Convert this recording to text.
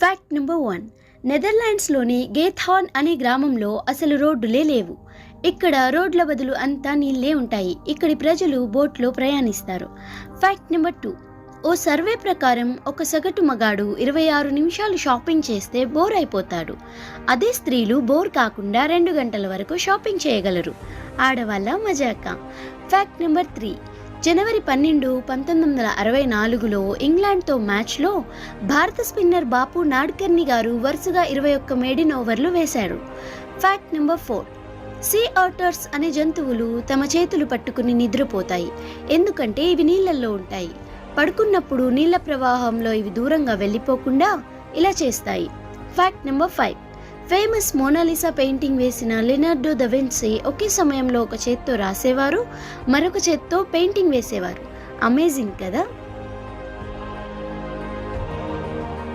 Fact number 1. నెదర్లాండ్స్లోని గేథాన్ అనే గ్రామంలో అసలు రోడ్డులే లేవు. ఇక్కడ రోడ్ల బదులు అంతా నీళ్ళే ఉంటాయి. ఇక్కడి ప్రజలు బోట్లో ప్రయాణిస్తారు. Fact number 2. ఓ సర్వే ప్రకారం ఒక సగటు మగాడు 26 నిమిషాలు షాపింగ్ చేస్తే బోర్ అయిపోతాడు. అదే స్త్రీలు బోర్ కాకుండా 2 గంటల వరకు షాపింగ్ చేయగలరు. ఆడవాళ్ళ మజాక. Fact number 3. జనవరి 12, 1964లో ఇంగ్లాండ్తో మ్యాచ్లో భారత స్పిన్నర్ బాపు నాడ్కర్ని గారు వరుసగా 21 మేడిన్ ఓవర్లు వేశారు. Fact number 4. సీ ఆటర్స్ అనే జంతువులు తమ చేతులు పట్టుకుని నిద్రపోతాయి. ఎందుకంటే ఇవి నీళ్ళల్లో ఉంటాయి. పడుకున్నప్పుడు నీళ్ల ప్రవాహంలో ఇవి దూరంగా వెళ్ళిపోకుండా ఇలా చేస్తాయి. Fact number 5. Famous Mona Lisa painting వేసిన లినార్డో ద విన్సీ ఒకే సమయంలో ఒక చేత్తో రాసేవారు, మరొక చేత్తో పెయింటింగ్ వేసేవారు. అమేజింగ్ కదా.